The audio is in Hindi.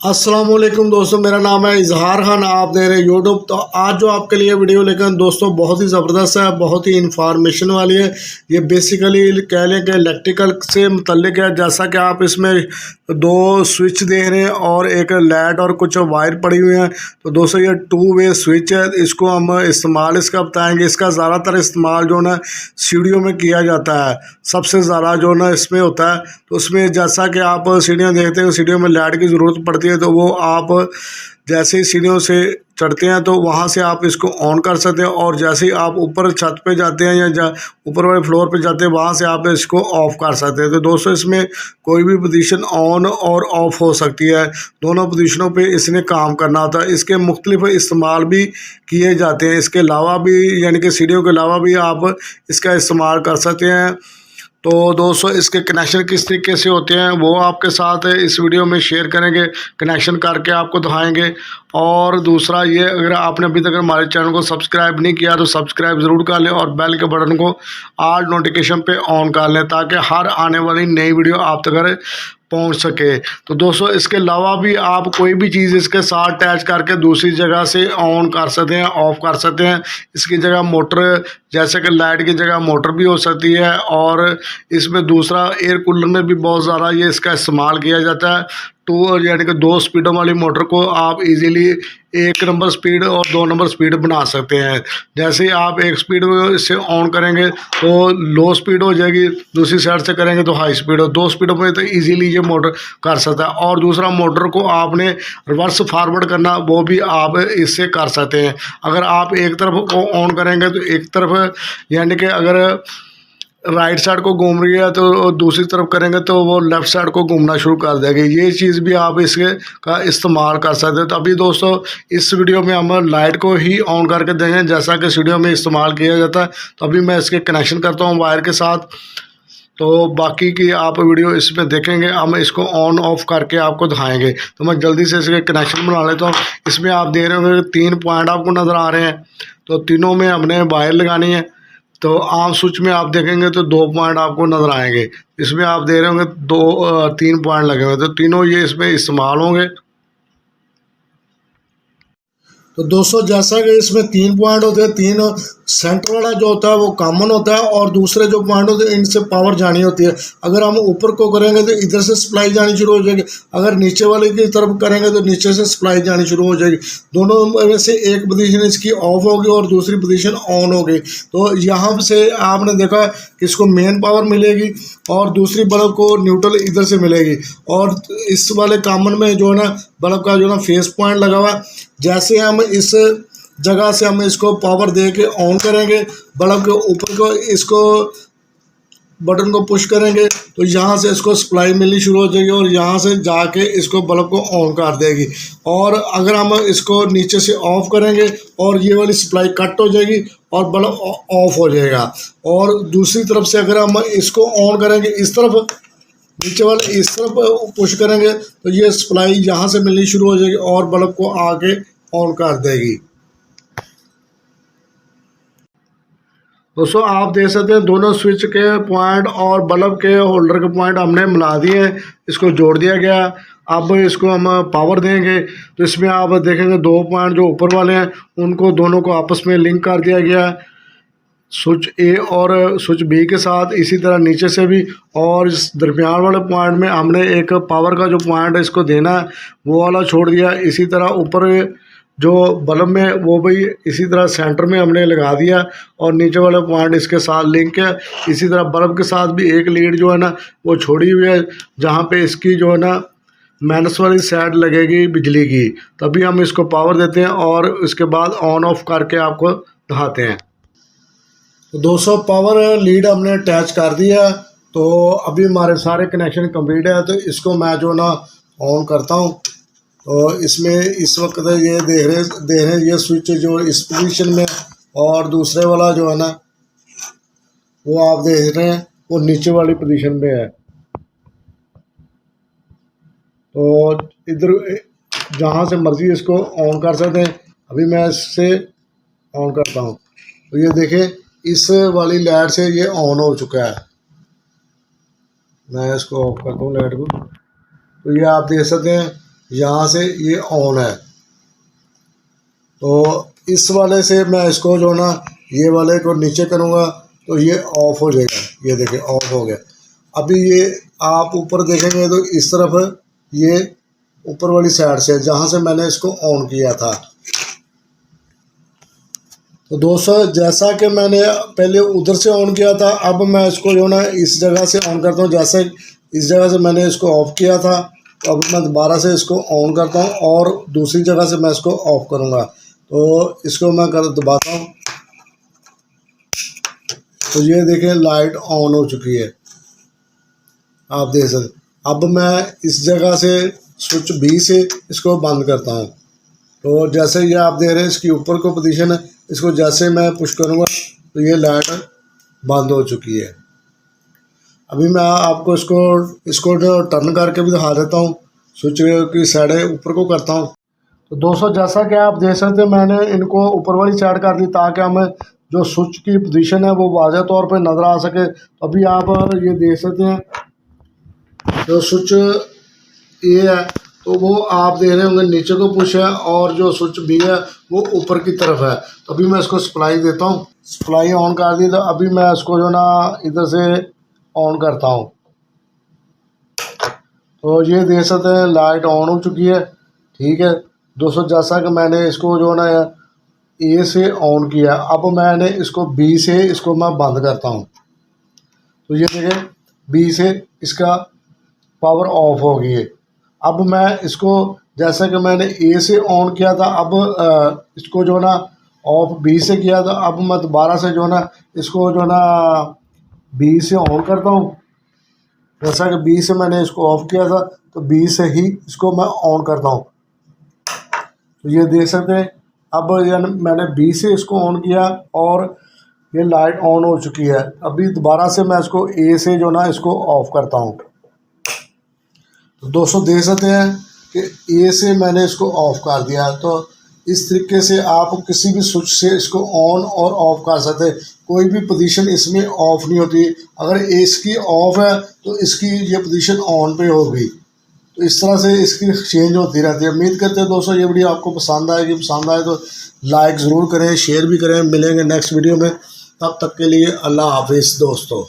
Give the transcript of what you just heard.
अस्सलाम वालेकुम दोस्तों, मेरा नाम है इजहार खान। आप देख रहे हैं यूट्यूब। तो आज जो आपके लिए वीडियो लेकर दोस्तों बहुत ही ज़बरदस्त है, बहुत ही इंफॉर्मेशन वाली है। ये बेसिकली कह लें कि इलेक्ट्रिकल से मुतल्लिक है। जैसा कि आप इसमें दो स्विच देख रहे हैं और एक लाइट और कुछ वायर पड़ी हुई हैं। तो दोस्तों ये 2 वे स्विच है, इसको हम इस्तेमाल इसका बताएंगे। इसका ज़्यादातर इस्तेमाल जो ना सीढ़ियों में किया जाता है, सबसे ज़्यादा जो ना इसमें होता है। तो उसमें जैसा कि आप सीढ़ियाँ देखते हैं, सीढ़ियों में लाइट की ज़रूरत पड़ती है। तो वो आप जैसे ही सीढ़ियों से चढ़ते हैं तो वहाँ से आप इसको ऑन कर सकते हैं, और जैसे ही आप ऊपर छत पे जाते हैं या ऊपर वाले फ्लोर पे जाते हैं वहाँ से आप इसको ऑफ़ कर सकते हैं। तो दोस्तों इसमें कोई भी पोजीशन ऑन और ऑफ़ हो सकती है, दोनों पोजीशनों पे इसने काम करना होता है। इसके मुख्तलिफ इस्तेमाल भी किए जाते हैं। इसके अलावा भी यानी कि सीढ़ियों के अलावा भी आप इसका इस्तेमाल कर सकते हैं। तो दोस्तों इसके कनेक्शन किस तरीके से होते हैं वो आपके साथ इस वीडियो में शेयर करेंगे, कनेक्शन करके आपको दिखाएंगे। और दूसरा ये, अगर आपने अभी तक हमारे चैनल को सब्सक्राइब नहीं किया तो सब्सक्राइब ज़रूर कर लें और बेल के बटन को ऑल नोटिफिकेशन पे ऑन कर लें, ताकि हर आने वाली नई वीडियो आप तक पहुंच सके। तो दोस्तों इसके अलावा भी आप कोई भी चीज़ इसके साथ अटैच करके दूसरी जगह से ऑन कर सकते हैं, ऑफ़ कर सकते हैं। इसकी जगह मोटर, जैसे कि लाइट की जगह मोटर भी हो सकती है। और इसमें दूसरा, एयर कूलर में भी बहुत ज़्यादा ये इसका इस्तेमाल किया जाता है। 2 यानी कि 2 स्पीडों वाली मोटर को आप इजीली 1 नंबर स्पीड और 2 नंबर स्पीड बना सकते हैं। जैसे ही आप 1 स्पीड से ऑन करेंगे तो लो स्पीड हो जाएगी, दूसरी साइड से करेंगे तो हाई स्पीड हो। 2 स्पीडों में तो इजीली ये मोटर कर सकता है। और दूसरा, मोटर को आपने रिवर्स फॉरवर्ड करना वो भी आप इससे कर सकते हैं। अगर आप एक तरफ को ऑन करेंगे तो एक तरफ, यानी कि अगर राइट साइड को घूम रही है तो दूसरी तरफ करेंगे तो वो लेफ़्ट साइड को घूमना शुरू कर देगी। ये चीज़ भी आप इसके का इस्तेमाल कर सकते हैं। तो अभी दोस्तों इस वीडियो में हम लाइट को ही ऑन करके देंगे, जैसा कि स्टूडियो में इस्तेमाल किया जाता है। तो अभी मैं इसके कनेक्शन करता हूँ वायर के साथ। तो बाकी की आप वीडियो इसमें देखेंगे, हम इसको ऑन ऑफ करके आपको दिखाएंगे। तो मैं जल्दी से इसके कनेक्शन बना लेता हूँ। इसमें आप देख रहे होंगे 3 पॉइंट आपको नज़र आ रहे हैं। तो तीनों में हमने वायर लगानी है। तो आम स्विच में आप देखेंगे तो 2 पॉइंट आपको नज़र आएंगे। इसमें आप देख रहे होंगे 3 पॉइंट लगे हुए, तो तीनों ये इसमें इस्तेमाल होंगे। तो दोस्तों जैसा कि इसमें 3 पॉइंट होते हैं, 3 सेंटर वाला जो होता है वो कॉमन होता है, और दूसरे जो पॉइंट होते हैं इनसे पावर जानी होती है। अगर हम ऊपर को करेंगे तो इधर से सप्लाई जानी शुरू हो जाएगी, अगर नीचे वाले की तरफ करेंगे तो नीचे से सप्लाई जानी शुरू हो जाएगी। दोनों में से एक पोजीशन इसकी ऑफ होगी और दूसरी पोजीशन ऑन होगी। तो यहाँ से आपने देखा कि इसको मेन पावर मिलेगी और दूसरी बल्ब को न्यूट्रल इधर से मिलेगी। और इस वाले कॉमन में जो है ना बल्ब का जो ना फेस पॉइंट लगा हुआ, जैसे हम इस जगह से हम इसको पावर दे के ऑन करेंगे, बल्ब के ऊपर को इसको बटन को पुश करेंगे तो यहाँ से इसको सप्लाई मिलनी शुरू हो जाएगी और यहाँ से जाके इसको बल्ब को ऑन कर देगी। और अगर हम इसको नीचे से ऑफ करेंगे और ये वाली सप्लाई कट हो जाएगी और बल्ब ऑफ हो जाएगा। और दूसरी तरफ से अगर हम इसको ऑन करेंगे, इस तरफ नीचे वाले इस तरफ पुश करेंगे तो ये सप्लाई यहाँ से मिलनी शुरू हो जाएगी और बल्ब को आके ऑन कर देगी। दोस्तों आप देख सकते हैं दोनों स्विच के पॉइंट और बल्ब के होल्डर के पॉइंट हमने मिला दिए हैं, इसको जोड़ दिया गया। अब इसको हम पावर देंगे तो इसमें आप देखेंगे 2 पॉइंट जो ऊपर वाले हैं उनको दोनों को आपस में लिंक कर दिया गया है, स्विच ए और स्विच बी के साथ। इसी तरह नीचे से भी, और इस दरमियान वाले पॉइंट में हमने एक पावर का जो पॉइंट है इसको देना है वो वाला छोड़ दिया। इसी तरह ऊपर जो बल्ब में वो भी इसी तरह सेंटर में हमने लगा दिया और नीचे वाला पॉइंट इसके साथ लिंक है। इसी तरह बल्ब के साथ भी एक लीड जो है ना वो छोड़ी हुई है, जहाँ पे इसकी जो है ना माइनस वाली साइड लगेगी बिजली की। तभी हम इसको पावर देते हैं और इसके बाद ऑन ऑफ करके आपको दिखाते हैं। तो 200 पावर लीड हमने अटैच कर दिया। तो अभी हमारे सारे कनेक्शन कंप्लीट है। तो इसको मैं जो ना ऑन करता हूँ। तो इसमें इस वक्त ये देख रहे हैं ये स्विच जो इस पोजीशन में, और दूसरे वाला जो है ना वो आप देख रहे हैं वो नीचे वाली पोजीशन में है। तो इधर जहाँ से मर्जी इसको ऑन कर सकते हैं। अभी मैं इससे ऑन करता हूँ तो ये देखें इस वाली लाइट से ये ऑन हो चुका है। मैं इसको ऑफ करता हूँ लाइट को। तो ये आप देख सकते हैं यहाँ से ये ऑन है, तो इस वाले से मैं इसको जो ना ये वाले को नीचे करूँगा तो ये ऑफ हो जाएगा। ये देखिए ऑफ हो गया। अभी ये आप ऊपर देखेंगे तो इस तरफ ये ऊपर वाली साइड से जहाँ से मैंने इसको ऑन किया था। तो दोस्तों जैसा कि मैंने पहले उधर से ऑन किया था, अब मैं इसको जो ना इस जगह से ऑन करता हूँ। जैसे इस जगह से मैंने इसको ऑफ़ किया था, तो अब मैं दोबारा से इसको ऑन करता हूँ और दूसरी जगह से मैं इसको ऑफ़ करूँगा। तो इसको मैं दबाता हूँ, तो ये देखें लाइट ऑन हो चुकी है, आप देख सकते। अब मैं इस जगह से स्विच बी से इसको बंद करता हूँ। तो जैसे ये आप देख रहे हैं इसकी ऊपर को पोजीशन है, इसको जैसे मैं पुश करूँगा तो ये लाइट बंद हो चुकी है। अभी मैं आपको इसको टर्न करके भी दिखा देता हूँ। स्विच की साइड ऊपर को करता हूँ। तो दोस्तों जैसा कि आप देख सकते हैं मैंने इनको ऊपर वाली साइड कर दी ताकि हमें जो स्विच की पोजीशन है वो वाज़ेह तौर पे नज़र आ सके। तो अभी आप ये देख सकते हैं जो स्विच ए है तो वो आप देख रहे होंगे नीचे को पुश है, और जो स्विच बी है वो ऊपर की तरफ है। तो अभी मैं इसको सप्लाई देता हूँ। सप्लाई ऑन कर दी, तो अभी मैं इसको जो ना इधर से ऑन करता हूँ। तो ये देख सकते हैं लाइट ऑन हो चुकी है। ठीक है दोस्तों, जैसा कि मैंने इसको जो ना ए से ऑन किया, अब मैंने इसको बी से इसको मैं बंद करता हूँ। तो ये देखें बी से इसका पावर ऑफ हो गई है। अब मैं इसको जैसा कि मैंने ए से ऑन किया था, अब इसको जो ना ऑफ बी से किया था, अब मैं दोबारा से जो ना इसको जो ना बी से ऑन करता हूँ। जैसा कि बी से मैंने इसको ऑफ किया था तो बी से ही इसको मैं ऑन करता हूँ। तो ये देख सकते हैं अब यानी मैंने बी से इसको ऑन किया और ये लाइट ऑन हो चुकी है। अभी दोबारा से मैं इसको ए से जो ना इसको ऑफ करता हूँ। तो दोस्तों देख सकते हैं कि ए से मैंने इसको ऑफ कर दिया। तो इस तरीके से आप किसी भी स्विच से इसको ऑन और ऑफ कर सकते हैं। कोई भी पोजीशन इसमें ऑफ नहीं होती। अगर इसकी ऑफ है तो इसकी ये पोजीशन ऑन पे होगी। तो इस तरह से इसकी चेंज होती रहती है। उम्मीद करते हैं दोस्तों ये वीडियो आपको पसंद आएगी। पसंद आए तो लाइक ज़रूर करें, शेयर भी करें। मिलेंगे नेक्स्ट वीडियो में, तब तक के लिए अल्लाह हाफिज़ दोस्तों।